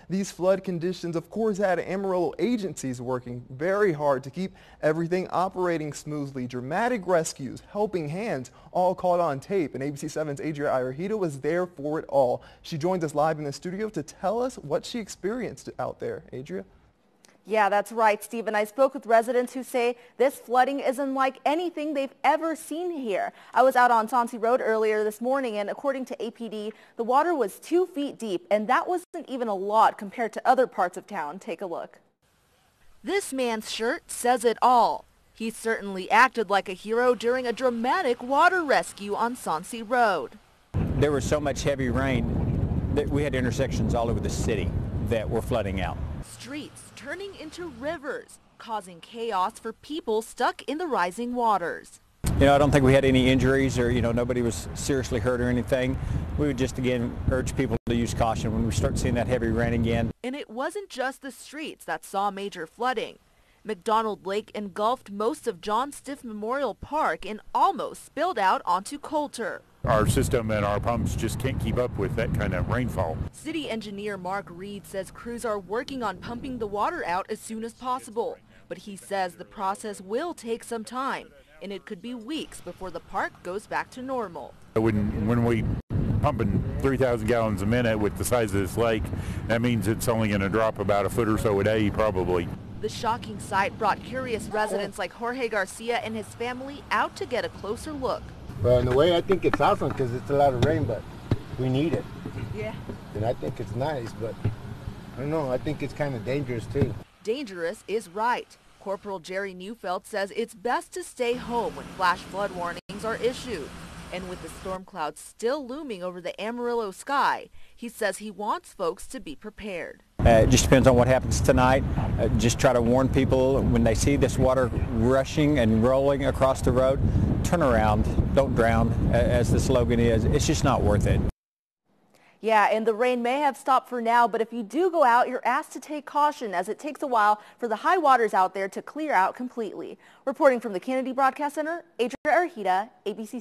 These flood conditions, of course, had Amarillo agencies working very hard to keep everything operating smoothly. Dramatic rescues, helping hands, all caught on tape. And ABC7's Adria Irahita was there for it all. She joins us live in the studio to tell us what she experienced out there. Adria? Yeah, that's right, Steve. And I spoke with residents who say this flooding is unlike anything they've ever seen here. I was out on Sonsi Road earlier this morning, and according to APD, the water was 2 feet deep, and that wasn't even a lot compared to other parts of town. Take a look. This man's shirt says it all. He certainly acted like a hero during a dramatic water rescue on Sonsi Road. There was so much heavy rain that we had intersections all over the city that were flooding out. Streets turning into rivers, causing chaos for people stuck in the rising waters. You know, I don't think we had any injuries or, nobody was seriously hurt or anything. We would just, again, urge people to use caution when we start seeing that heavy rain again. And it wasn't just the streets that saw major flooding. McDonald Lake engulfed most of John Stiff Memorial Park and almost spilled out onto Coulter. Our system and our pumps just can't keep up with that kind of rainfall. City engineer Mark Reed says crews are working on pumping the water out as soon as possible. But he says the process will take some time, and it could be weeks before the park goes back to normal. When we pumping 3,000 gallons a minute with the size of this lake, that means it's only going to drop about a foot or so a day probably. The shocking sight brought curious residents like Jorge Garcia and his family out to get a closer look. Well, in a way, I think it's awesome because it's a lot of rain, but we need it. Yeah. And I think it's nice, but I don't know, I think it's kind of dangerous too. Dangerous is right. Corporal Jerry Neufeld says it's best to stay home when flash flood warnings are issued. And with the storm clouds still looming over the Amarillo sky, he says he wants folks to be prepared. It just depends on what happens tonight. Just try to warn people when they see this water rushing and rolling across the road, turn around, don't drown, as the slogan is. It's just not worth it. Yeah, and the rain may have stopped for now, but if you do go out, you're asked to take caution as it takes a while for the high waters out there to clear out completely. Reporting from the Kennedy Broadcast Center, Adria Irahita, ABC